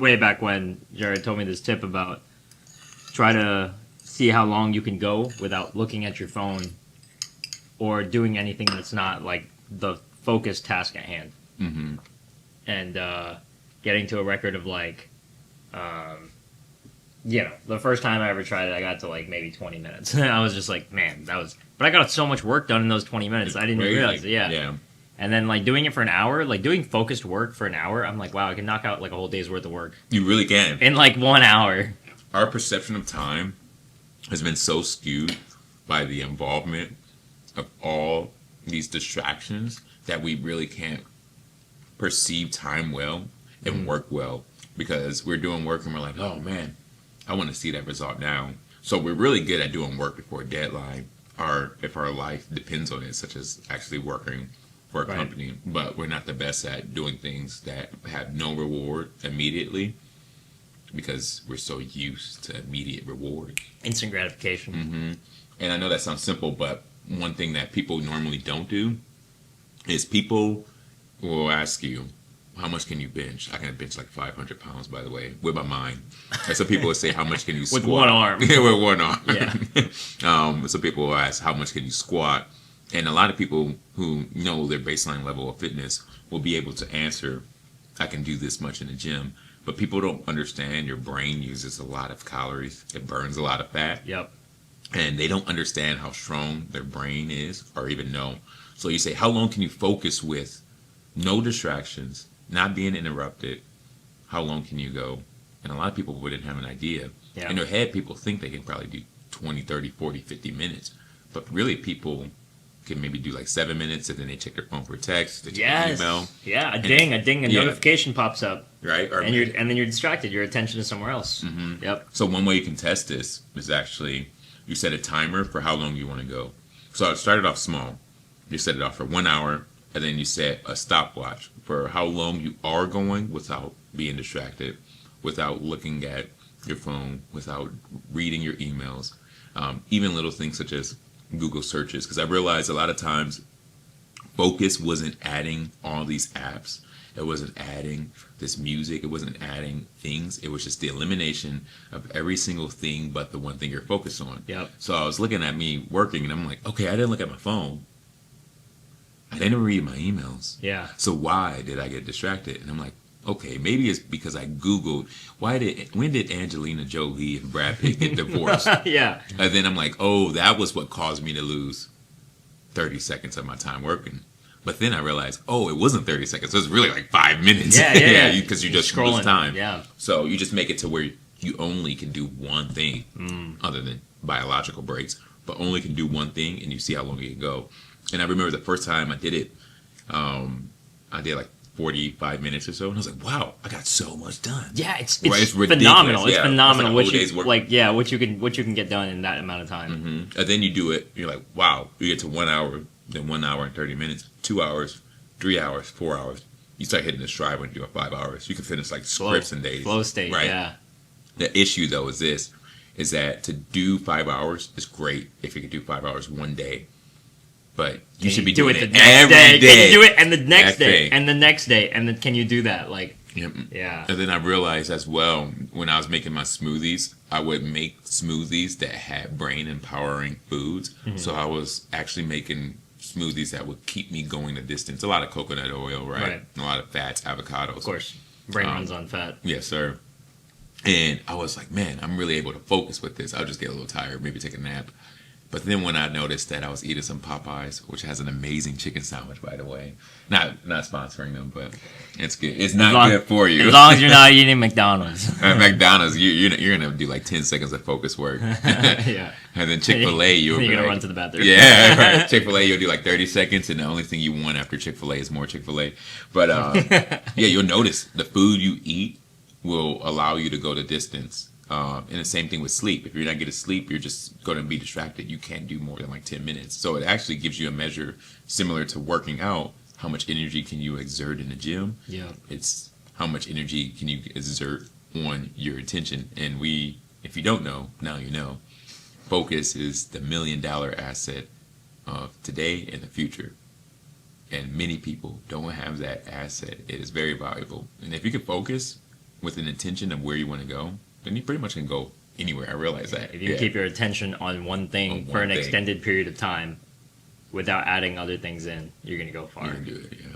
way back when Jared told me this tip about try to see how long you can go without looking at your phone or doing anything that's not like the focused task at hand. Mm-hmm. And getting to a record of like, the first time I ever tried it, I got to like maybe 20 minutes. I was just like, man, but I got so much work done in those 20 minutes. I didn't even realize it. Yeah. And then like doing it for an hour, like doing focused work for an hour, I'm like, wow, I can knock out like a whole day's worth of work. You really can. In like 1 hour. Our perception of time has been so skewed by the involvement of all these distractions that we really can't perceive time well and work well, because we're doing work and we're like, oh man, I want to see that result now. So we're really good at doing work before a deadline, or if our life depends on it, such as actually working for a company. But we're not the best at doing things that have no reward immediately, because we're so used to immediate reward. Instant gratification. Mm-hmm. And I know that sounds simple, but one thing that people normally don't do is people will ask you, how much can you bench? I can bench like 500 pounds, by the way, with my mind. And some people will say, how much can you squat? With one arm. Yeah, with one arm. Yeah. Some people will ask, how much can you squat? And a lot of people who know their baseline level of fitness will be able to answer, I can do this much in the gym. But people don't understand your brain uses a lot of calories. It burns a lot of fat. Yep. And they don't understand how strong their brain is, or even know. So you say, how long can you focus with no distractions, not being interrupted? How long can you go? And a lot of people wouldn't have an idea. Yeah. In their head, people think they can probably do 20, 30, 40, 50 minutes. But really, people can maybe do like 7 minutes, and then they check their phone for a text, they check an email. Yeah, a ding, a notification pops up. Right. And then you're distracted. Your attention is somewhere else. Mm-hmm. Yep. So one way you can test this is actually, you set a timer for how long you want to go. So I started off small. You set it off for 1 hour, and then you set a stopwatch for how long you are going without being distracted, without looking at your phone, without reading your emails, even little things such as Google searches. Because I realized a lot of times focus wasn't adding all these apps. It wasn't adding this music. It wasn't adding things. It was just the elimination of every single thing but the one thing you're focused on. Yep. So I was looking at me working, and I'm like, okay, I didn't look at my phone. I didn't read my emails. Yeah. So why did I get distracted? And I'm like, okay, maybe it's because I Googled, when did Angelina Jolie and Brad Pitt get divorced? Yeah. And then I'm like, oh, that was what caused me to lose 30 seconds of my time working. But then I realized, oh, it wasn't 30 seconds. It was really like 5 minutes. Yeah. Because you just scrolling lose time. Yeah. So you just make it to where you only can do one thing, other than biological breaks, but only can do one thing, and you see how long you can go. And I remember the first time I did it, I did like 45 minutes or so, and I was like, wow, I got so much done. Yeah, it's ridiculous. phenomenal. It's phenomenal It's like what you can get done in that amount of time. Mm-hmm. And then you do it, you're like, wow, you get to 1 hour, then 1 hour and 30 minutes, 2 hours, 3 hours, 4 hours. You start hitting the stride when you're doing 5 hours. You can finish like scripts in days. Flow state, right? Yeah. The issue though is that to do 5 hours is great if you can do 5 hours one day. But you should be doing it every day. Can you do it and the next day thing. and the next day, and then can you do that? Like, Yep. yeah. And then I realized as well, when I was making my smoothies, I would make smoothies that had brain empowering foods. Mm-hmm. So I was actually making smoothies that would keep me going the distance. A lot of coconut oil, right? A lot of fats, avocados. Of course. Brain runs on fat. Yes, sir. And I was like, man, I'm really able to focus with this. I'll just get a little tired, maybe take a nap. But then when I noticed that I was eating some Popeyes, which has an amazing chicken sandwich, by the way. Not sponsoring them, but it's good. It's not good for you. As long as you're not eating McDonald's. At McDonald's, you're going to do like 10 seconds of focus work. Yeah. And then Chick-fil-A, you're going to run to the bathroom. Yeah, right. Chick-fil-A, you'll do like 30 seconds, and the only thing you want after Chick-fil-A is more Chick-fil-A. But yeah, you'll notice the food you eat will allow you to go the distance. And the same thing with sleep. If you're not getting sleep, you're just going to be distracted. You can't do more than like 10 minutes. So it actually gives you a measure similar to working out. How much energy can you exert in the gym? Yeah. It's how much energy can you exert on your attention. And if you don't know, now you know. Focus is the $1 million asset of today and the future. And many people don't have that asset. It is very valuable. And if you can focus, with an intention of where you want to go, then you pretty much can go anywhere. I realize that. If you can keep your attention on one thing for an extended period of time without adding other things in, you're going to go far. You can do it, yeah.